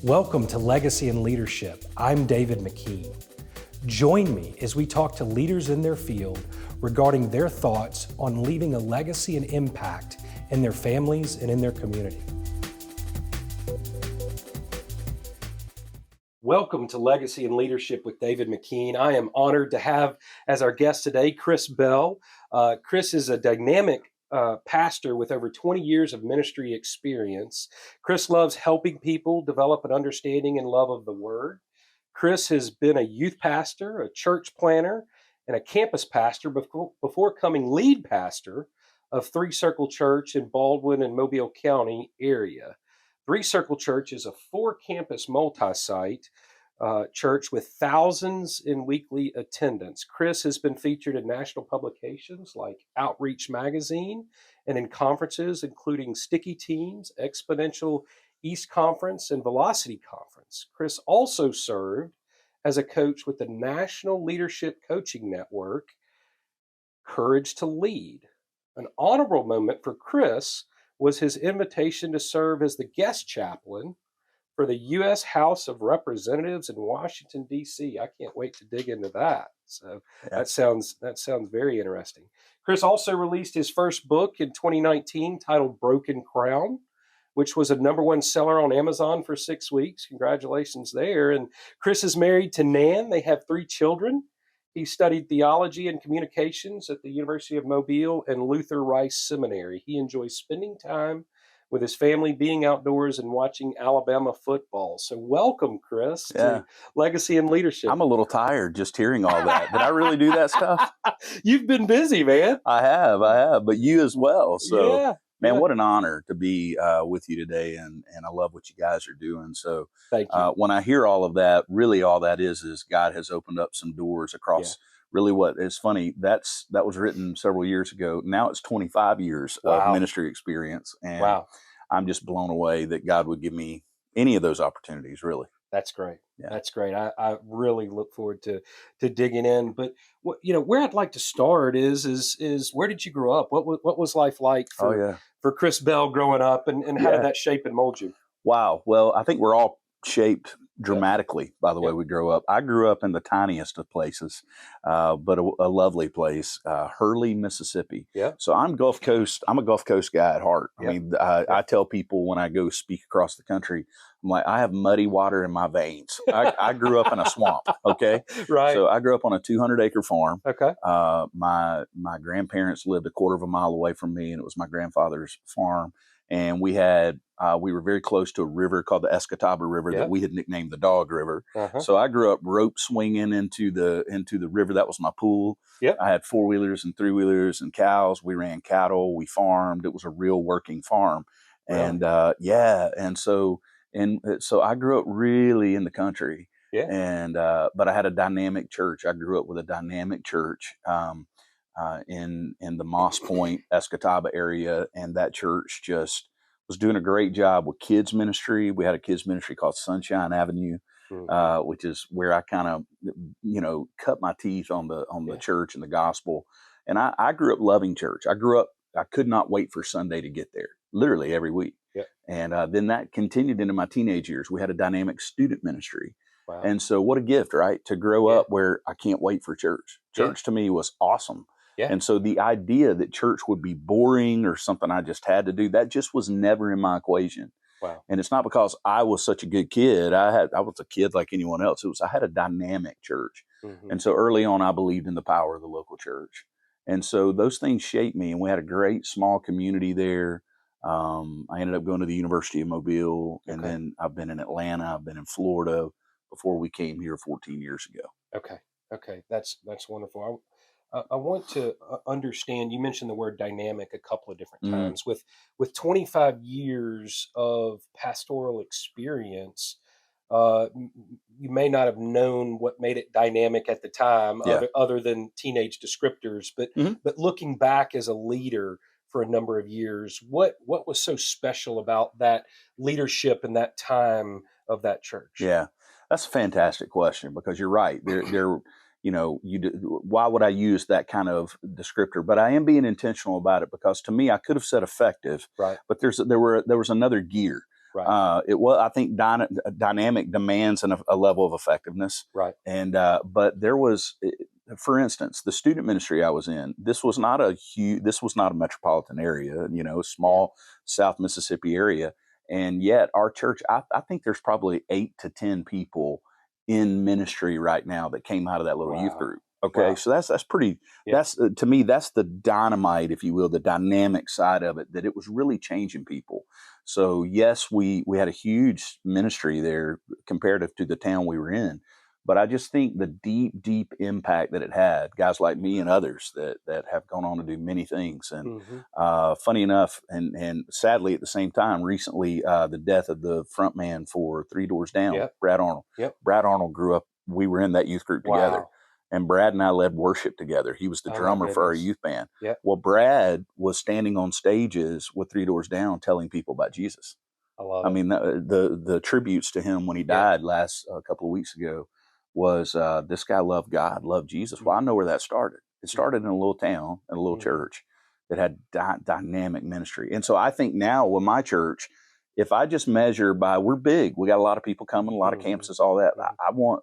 Welcome to Legacy and Leadership. I'm David McKeen. Join me as we talk to leaders in their field regarding their thoughts on leaving a legacy and impact in their families and in their community. Welcome to Legacy and Leadership with David McKeen. I am honored to have as our guest today, Chris Bell. Chris is a dynamic pastor with over 20 years of ministry experience. Chris loves helping people develop an understanding and love of the Word. Chris has been a youth pastor, a church planner, and a campus pastor before coming lead pastor of Three Circle Church in Baldwin and Mobile County area. Three Circle Church is a 4-campus multi-site church with thousands in weekly attendance. Chris has been featured in national publications like Outreach Magazine and in conferences including Sticky Teams, Exponential East Conference, and Velocity Conference. Chris also served as a coach with the National Leadership Coaching Network, Courage to Lead. An honorable moment for Chris was his invitation to serve as the guest chaplain for the U.S. House of Representatives in Washington, D.C. I can't wait to dig into that. So that sounds very interesting. Chris also released his first book in 2019 titled Broken Crown, which was a #1 seller on Amazon for 6 weeks. Congratulations there. And Chris is married to Nan. They have 3 children. He studied theology and communications at the University of Mobile and Luther Rice Seminary. He enjoys spending time with his family, being outdoors, and watching Alabama football. So welcome, Chris, to Legacy and Leadership. I'm a little tired just hearing all that. Did I really do that stuff? You've been busy, man. I have, but you as well. So, yeah. What an honor to be with you today, and I love what you guys are doing. So thank you. When I hear all of that, really all that is God has opened up some doors across really what is funny. That was written several years ago. Now it's 25 years of ministry experience. And I'm just blown away that God would give me any of those opportunities, really. That's great. Yeah. That's great. I really look forward to digging in. But where I'd like to start is where did you grow up? What was life like for Chris Bell growing up, and how did that shape and mold you? Wow. Well, I think we're all shaped dramatically by the way we grow up. I grew up in the tiniest of places, but a lovely place, Hurley, Mississippi. Yeah. So I'm a Gulf Coast guy at heart. I mean, I tell people when I go speak across the country, I'm like, I have muddy water in my veins. I grew up in a swamp. Okay. Right. So I grew up on a 200-acre farm. Okay. My grandparents lived a quarter of a mile away from me, and it was my grandfather's farm. And we were very close to a river called the Escataba River that we had nicknamed the Dog River. So I grew up rope swinging into the river. That was my pool. Yep. I had 4-wheelers and 3-wheelers and cows. We ran cattle. We farmed. It was a real working farm. And so I grew up really in the country. Yeah. And but I had a dynamic church. I grew up with a dynamic church in the Moss Point, Escataba area, and that church just was doing a great job with kids ministry. We had a kids ministry called Sunshine Avenue, which is where I kind of cut my teeth on the church and the gospel. And I grew up loving church. I could not wait for Sunday to get there, literally every week. Yeah. And then that continued into my teenage years. We had a dynamic student ministry. Wow. And so what a gift, right? To grow up where I can't wait for church. Church to me was awesome. Yeah. And so the idea that church would be boring or something I just had to do, that just was never in my equation. Wow. And it's not because I was such a good kid. I was a kid like anyone else. I had a dynamic church. Mm-hmm. And so early on, I believed in the power of the local church. And so those things shaped me. And we had a great small community there. I ended up going to the University of Mobile. And then I've been in Atlanta. I've been in Florida before we came here 14 years ago. Okay. That's wonderful. I want to understand, you mentioned the word dynamic a couple of different times. With 25 years of pastoral experience, you may not have known what made it dynamic at the time, other than teenage descriptors. But looking back as a leader for a number of years, what was so special about that leadership and that time of that church? Yeah, that's a fantastic question, because you're right. There why would I use that kind of descriptor? But I am being intentional about it, because to me, I could have said effective, right? But there was another gear. Right. It was, I think, dynamic demands a level of effectiveness. Right. And but there was, for instance, the student ministry I was in. This was not a huge. This was not a metropolitan area. Yeah. Small South Mississippi area. And yet, our church, I think there's probably 8 to 10 people in ministry right now that came out of that little youth Wow. group. Okay, Wow. so that's pretty. Yeah. That's to me, that's the dynamite, if you will, the dynamic side of it. That it was really changing people. So yes, we had a huge ministry there comparative to the town we were in. But I just think the deep impact that it had, guys like me and others that have gone on to do many things. And Mm-hmm. funny enough, and sadly at the same time, recently the death of the front man for Three Doors Down, Yep. Brad Arnold. Yep. Brad Arnold grew up. We were in that youth group together, Wow. and Brad and I led worship together. He was the Oh my drummer for our goodness. youth band. Yep. Well, Brad was standing on stages with Three Doors Down, telling people about Jesus. I love I it. mean, the tributes to him when he Yeah. died last a couple of weeks ago was this guy loved God, loved Jesus. Well, I know Mm-hmm. where that started. It started in a little town, in a little Mm-hmm. church that had dynamic ministry. And so I think now with my church, if I just measure by, we're big, we got a lot of people coming, a lot of Mm-hmm. campuses, all that. Mm-hmm.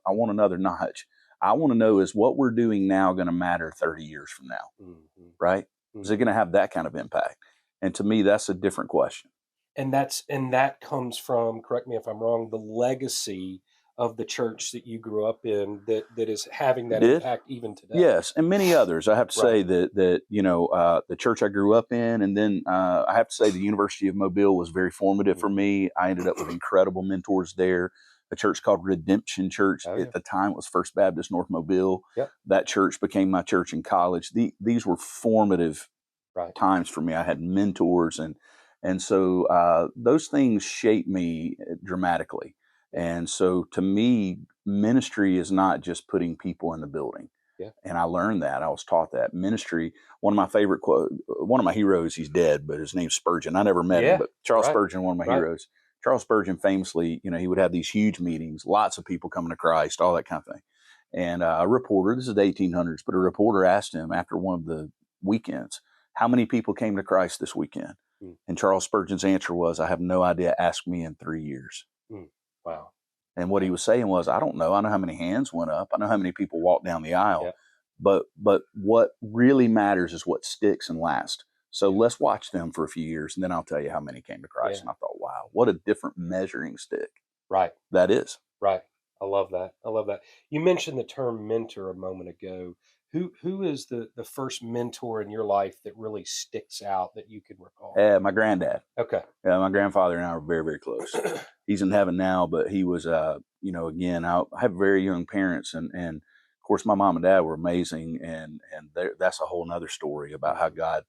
I want another notch. I want to know, is what we're doing now going to matter 30 years from now, Mm-hmm. right? Is it Mm-hmm. going to have that kind of impact? And to me, that's a different question. And that comes from, correct me if I'm wrong, the legacy of the church that you grew up in that is having It that did. impact even today. Yes, and many others. I have to Right. say that the church I grew up in, and then I have to say the University of Mobile was very formative for Mm-hmm. me. I ended up with incredible mentors there. A church called Redemption Church Oh yeah. at the time was First Baptist North Mobile. Yep. That church became my church in college. These were formative Right. times for me. I had mentors, and so those things shaped me dramatically. Yeah. And so to me, ministry is not just putting people in the building. Yeah. And I learned that. I was taught that ministry. One of my favorite quote, one of my heroes. He's dead, but his name's Spurgeon. I never met him, Yeah. but Charles Right. Spurgeon, one of my Right. heroes. Charles Spurgeon famously, he would have these huge meetings, lots of people coming to Christ, all that kind of thing. And a reporter, this is the 1800s, but a reporter asked him after one of the weekends, how many people came to Christ this weekend? Mm. And Charles Spurgeon's answer was, I have no idea. Ask me in 3 years. Mm. Wow. And what he was saying was, I don't know. I know how many hands went up. I know how many people walked down the aisle. Yeah. But what really matters is what sticks and lasts. So Yeah. let's watch them for a few years, and then I'll tell you how many came to Christ. Yeah. And I thought, wow, what a different measuring stick Right. that is. Right. I love that. I love that. You mentioned the term mentor a moment ago. Who is the first mentor in your life that really sticks out that you could recall? My granddad. Okay. My grandfather and I were very, very close. He's in heaven now, but he was, again, I have very young parents, and of course, my mom and dad were amazing, and that's a whole nother story about how Mhm. God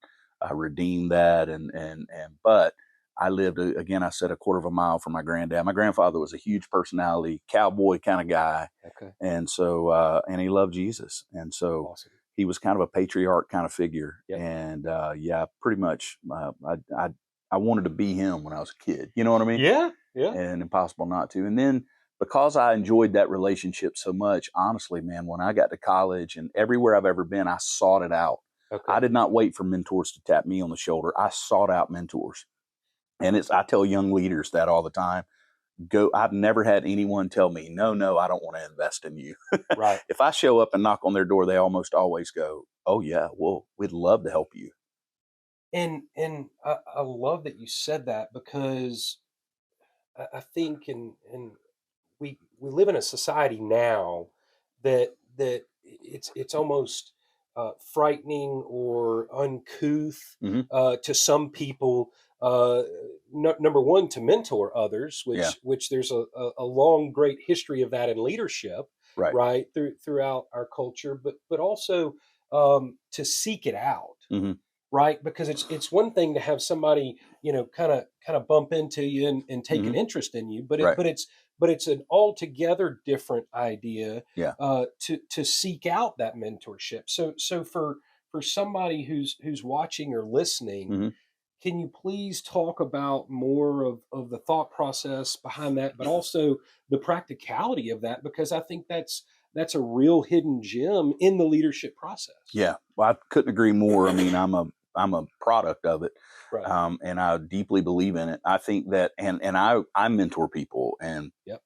redeemed that, but I lived again. I said a quarter of a mile from my granddad. My grandfather was a huge personality, cowboy kind of guy, Okay. and so and he loved Jesus, and so Awesome. he was kind of a patriarch kind of figure, Yep. and pretty much. I wanted to be him when I was a kid. You know what I mean? Yeah. Yeah. And impossible not to. And then because I enjoyed that relationship so much, honestly, man, when I got to college and everywhere I've ever been, I sought it out. Okay. I did not wait for mentors to tap me on the shoulder. I sought out mentors. And I tell young leaders that all the time. I've never had anyone tell me, no, I don't want to invest in you. Right. If I show up and knock on their door, they almost always go, oh yeah, well, we'd love to help you. And I love that you said that because I think and we live in a society now that it's almost frightening or uncouth Mm-hmm. to some people. Number one, to mentor others, Yeah. which there's a long, great history of that in leadership, Right. right throughout our culture, but also to seek it out. Mm-hmm. Right, because it's one thing to have somebody kind of bump into you and take Mm-hmm. an interest in you, but Right. it's an altogether different idea Yeah. to seek out that mentorship. So for somebody who's watching or listening, Mm-hmm. can you please talk about more of the thought process behind that, but also the practicality of that? Because I think that's a real hidden gem in the leadership process. Yeah. Well, I couldn't agree more. I mean, a product of it. Right. And I deeply believe in it. I think that, and I mentor people, and Yep.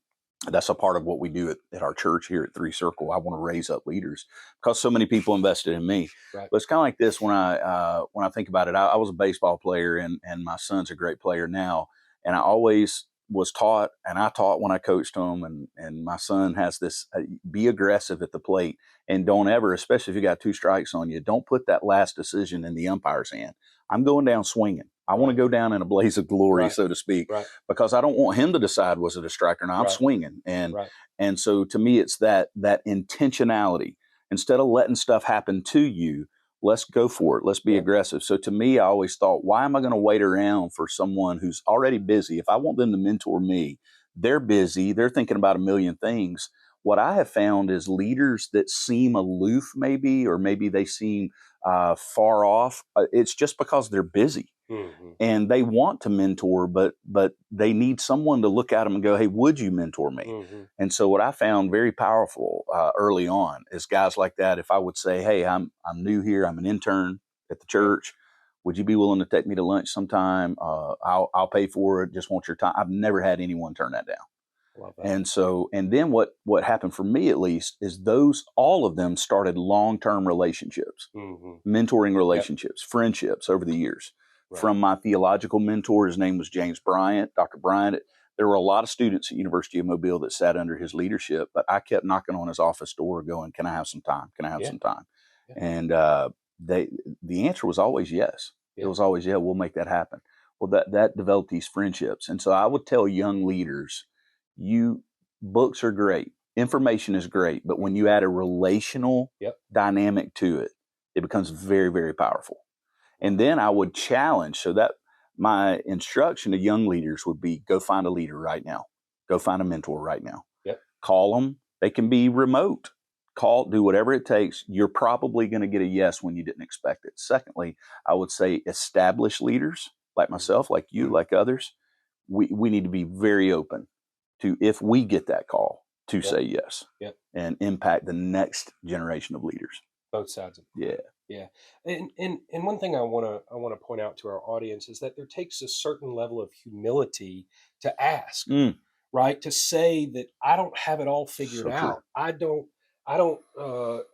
that's a part of what we do at our church here at Three Circle. I want to raise up leaders because so many people invested in me. Right. But it's kind of like this when I think about it. I was a baseball player, and my son's a great player now. And I always was taught, and I taught when I coached him. And my son has this: be aggressive at the plate, and don't ever, especially if you got 2 strikes on you, don't put that last decision in the umpire's hand. I'm going down swinging. I want to go down in a blaze of glory, so to speak, because I don't want him to decide was it a strike or not. I'm swinging. And so to me, it's that intentionality. Instead of letting stuff happen to you, let's go for it. Let's be aggressive. So to me, I always thought, why am I going to wait around for someone who's already busy? If I want them to mentor me, they're busy. They're thinking about a million things. What I have found is leaders that seem aloof, maybe, or maybe they seem far off. It's just because they're busy. Mm-hmm. And they want to mentor, but they need someone to look at them and go, hey, would you mentor me? Mm-hmm. And so what I found very powerful early on is guys like that. If I would say, hey, I'm new here, I'm an intern at the church, would you be willing to take me to lunch sometime? I'll pay for it. Just want your time. I've never had anyone turn that down. Love that. And so, and then what happened for me, at least, is all of them started long-term relationships, mentoring relationships, friendships over the years. From my theological mentor, his name was James Bryant, Dr. Bryant. There were a lot of students at University of Mobile that sat under his leadership, but I kept knocking on his office door going, can I have some time? Can I have some time? Yeah. And the answer was always yes. It was always, yeah, we'll make that happen. Well, that developed these friendships. And so I would tell young leaders, books are great. Information is great. But when you add a relational dynamic to it, it becomes very, very powerful. And then I would challenge, so that my instruction to young leaders would be, go find a leader right now. Go find a mentor right now. Call them. They can be remote. Do whatever it takes. You're probably going to get a yes when you didn't expect it. Secondly, I would say established leaders like myself, like you, like others. We need to be very open to, if we get that call, to say yes and impact the next generation of leaders. Both sides of it. Yeah. Yeah. And one thing I want to point out to our audience is that there takes a certain level of humility to ask, right? To say that I don't have it all figured out. I don't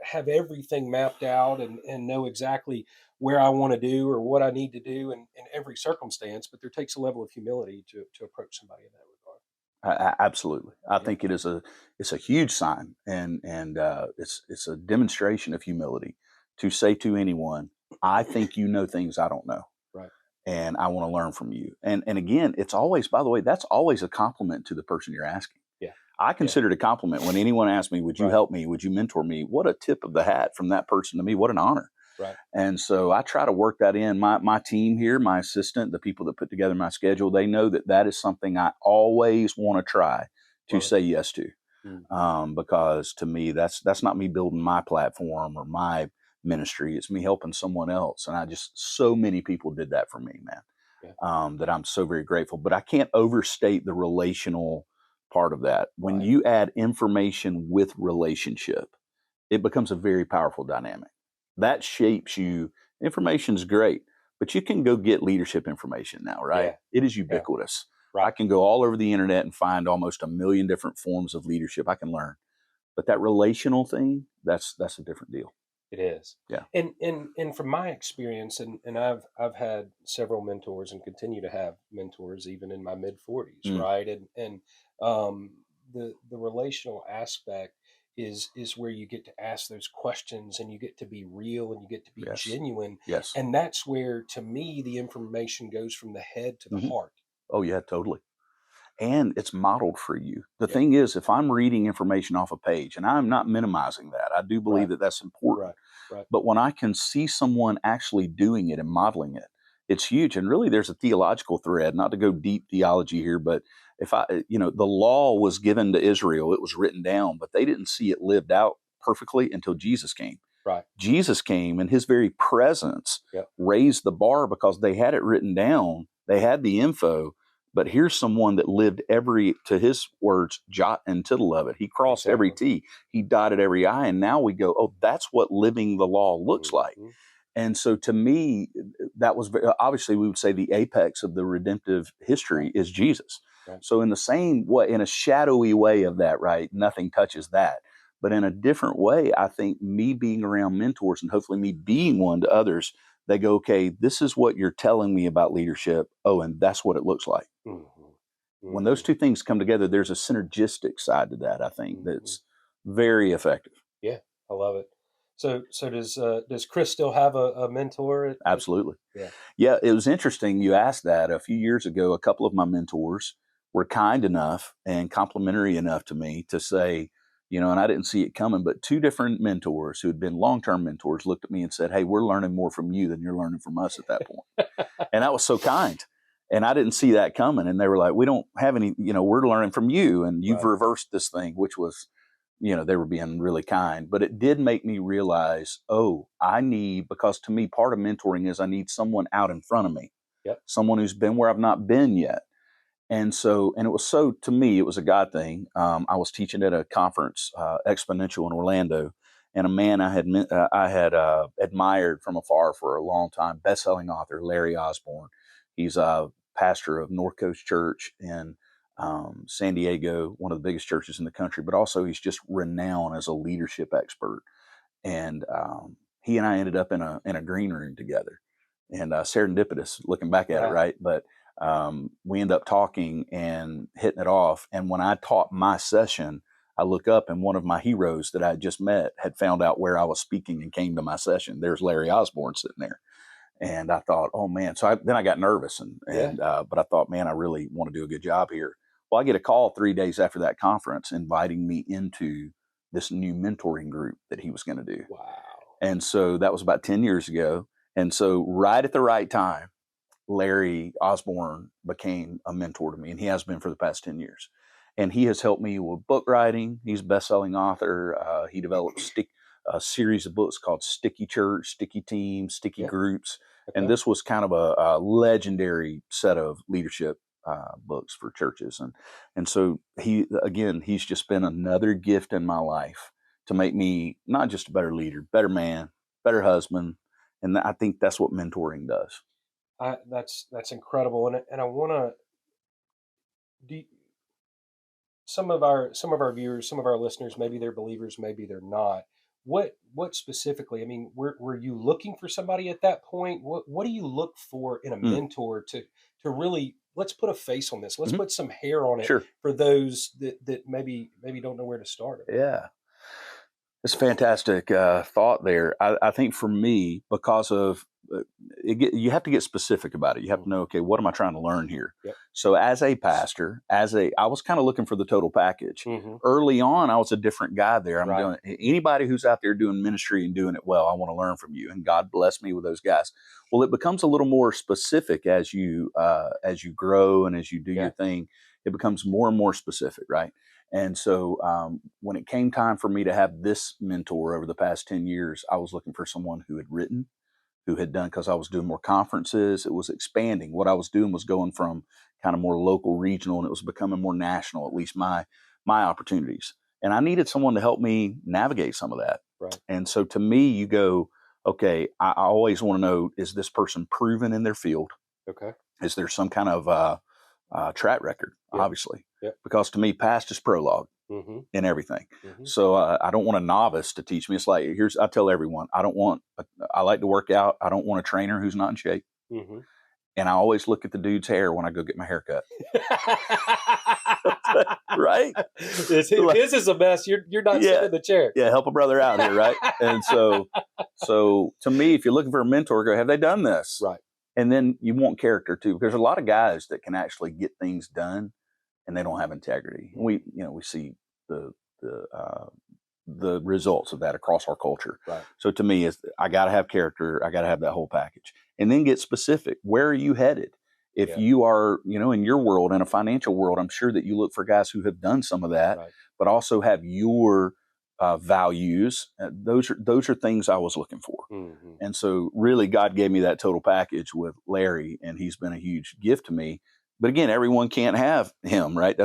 have everything mapped out and know exactly where I want to do or what I need to do in every circumstance, but there takes a level of humility to approach somebody in that regard. Absolutely. I think it's a huge sign, and it's a demonstration of humility to say to anyone, I think you know things I don't know. Right. And I want to learn from you. And again, it's always, by the way, that's always a compliment to the person you're asking. Yeah. I consider it a compliment when anyone asks me, would you help me? Would you mentor me? What a tip of the hat from that person to me. What an honor. Right. And so I try to work that in. My team here, my assistant, the people that put together my schedule, they know that is something I always want to try to say yes to. Because to me, that's not me building my platform or my ministry. It's me helping someone else. And so many people did that for me, man, that I'm so very grateful. But I can't overstate the relational part of that. When you add information with relationship, it becomes a very powerful dynamic. That shapes you. Information's great, but you can go get leadership information now, right? Yeah. It is ubiquitous. Yeah. Right. I can go all over the internet and find almost 1 million different forms of leadership I can learn. But that relational thing, that's a different deal. It is. Yeah. And from my experience, and I've had several mentors and continue to have mentors even in my mid 40s, right? And the relational aspect is where you get to ask those questions and you get to be real and you get to be genuine. Yes. And that's where, to me, the information goes from the head to the heart. Oh yeah, totally. And it's modeled for you. The thing is, if I'm reading information off a page, and I'm not minimizing that, I do believe that that's important. Right. But when I can see someone actually doing it and modeling it, it's huge. And really, there's a theological thread, not to go deep theology here, but if the law was given to Israel, it was written down, but they didn't see it lived out perfectly until Jesus came. Right. Jesus came, and his very presence raised the bar because they had it written down. They had the info. But here's someone that lived to his words, jot and tittle of it. He crossed every T. He dotted every I. And now we go, oh, that's what living the law looks like. And so to me, that was obviously, we would say the apex of the redemptive history is Jesus. Right. So in the same way, in a shadowy way of that, right, nothing touches that. But in a different way, I think me being around mentors and hopefully me being one to others, they go, okay, this is what you're telling me about leadership. Oh, and that's what it looks like. Mm-hmm. When those Mm-hmm. two things come together, there's a synergistic side to that, I think, Mm-hmm. that's very effective. Yeah, I love it. So does Chris still have a mentor? Absolutely. Yeah. Yeah, it was interesting you asked that. A few years ago, a couple of my mentors were kind enough and complimentary enough to me to say, and I didn't see it coming, but two different mentors who had been long-term mentors looked at me and said, "Hey, we're learning more from you than you're learning from us at that point." And that was so kind. And I didn't see that coming. And they were like, "We don't have any, we're learning from you, and you've Right. reversed this thing," which was, they were being really kind. But it did make me realize, oh, because to me, part of mentoring is I need someone out in front of me, Yep. someone who's been where I've not been yet. And so, and it was so, to me, it was a God thing. I was teaching at a conference, Exponential in Orlando, and a man I had admired from afar for a long time, best-selling author, Larry Osborne. He's a pastor of North Coast Church in San Diego, one of the biggest churches in the country, but also he's just renowned as a leadership expert. And he and I ended up in a green room together, and serendipitous looking back at it, Yeah. right? But we end up talking and hitting it off. And when I taught my session, I look up and one of my heroes that I had just met had found out where I was speaking and came to my session. There's Larry Osborne sitting there. And I thought, oh man. So then I got nervous Yeah. but I thought, man, I really want to do a good job here. Well, I get a call 3 days after that conference inviting me into this new mentoring group that he was going to do. Wow. And so that was about 10 years ago. And so right at the right time, Larry Osborne became a mentor to me, and he has been for the past 10 years. And he has helped me with book writing. He's a best-selling author. He developed a series of books called Sticky Church, Sticky Team, Sticky Yeah. Groups. Okay. And this was kind of a legendary set of leadership books for churches. And so he's just been another gift in my life to make me not just a better leader, better man, better husband. And I think that's what mentoring does. That's incredible, and I want to do some of our viewers, some of our listeners. Maybe they're believers, maybe they're not. What specifically? I mean, were you looking for somebody at that point? What do you look for in a Mm. mentor to really, let's put a face on this. Let's Mhm. put some hair on it Sure. for those that maybe don't know where to start. Yeah. It's a fantastic thought there. I think for me, because of you have to get specific about it. You have to know, okay, what am I trying to learn here? Yep. So as a pastor, I was kind of looking for the total package. Mm-hmm. Early on, I was a different guy there. I'm Right. doing anybody who's out there doing ministry and doing it well. I want to learn from you, and God bless me with those guys. Well, it becomes a little more specific as you grow and as you do your thing. It becomes more and more specific, right? And so when it came time for me to have this mentor over the past 10 years, I was looking for someone who had written, who had done, because I was doing more conferences. It was expanding. What I was doing was going from kind of more local, regional, and it was becoming more national, at least my opportunities. And I needed someone to help me navigate some of that. Right. And so to me, you go, okay, I always want to know, is this person proven in their field? Okay. Is there some kind of track record, Yep. obviously? Yep. Because to me, past is prologue Mm-hmm. in everything. Mm-hmm. So I don't want a novice to teach me. It's like, I tell everyone, I like to work out. I don't want a trainer who's not in shape. Mm-hmm. And I always look at the dude's hair when I go get my hair cut. Right? His is a mess. You're not sitting in the chair. Yeah, help a brother out here, right? And so to me, if you're looking for a mentor, go, have they done this? Right. And then you want character too, because there's a lot of guys that can actually get things done and they don't have integrity. And we see the results of that across our culture. Right. So to me, I got to have character. I got to have that whole package, and then get specific. Where are you headed? If you are, in your world, in a financial world, I'm sure that you look for guys who have done some of that, Right. but also have your values. Those are things I was looking for. Mm-hmm. And so really God gave me that total package with Larry, and he's been a huge gift to me. But again, everyone can't have him, right?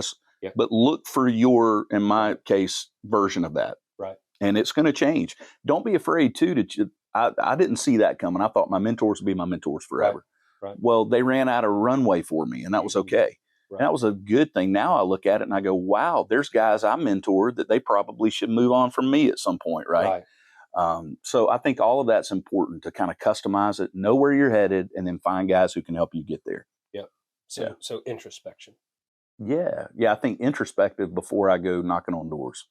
But look for your, in my case, version of that. Right. And it's going to change. Don't be afraid too I didn't see that coming. I thought my mentors would be my mentors forever. Right. Well, they ran out of runway for me, and that was okay. Right. And that was a good thing. Now I look at it and I go, wow, there's guys I mentored that they probably should move on from me at some point, right? So I think all of that's important to kind of customize it, know where you're headed, and then find guys who can help you get there. Yep. So introspection. Yeah. I think introspective before I go knocking on doors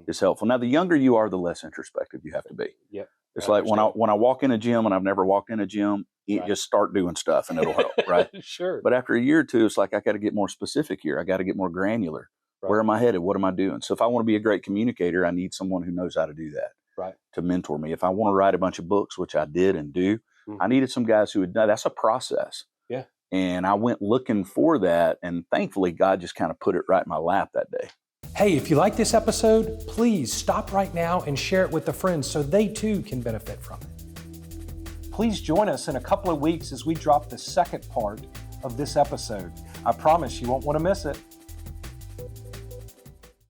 is helpful. Now, the younger you are, the less introspective you have to be. Yep. It's like when I walk in a gym and I've never walked in a gym, just start doing stuff and it'll help, right? Sure. But after a year or two, it's like I got to get more specific here. I got to get more granular. Right. Where am I headed? What am I doing? So if I want to be a great communicator, I need someone who knows how to do that. Right. To mentor me. If I want to write a bunch of books, which I did and do, I needed some guys who would know that's a process. Yeah. And I went looking for that. And thankfully, God just kind of put it right in my lap that day. Hey, if you like this episode, please stop right now and share it with a friend so they too can benefit from it. Please join us in a couple of weeks as we drop the second part of this episode. I promise you won't want to miss it.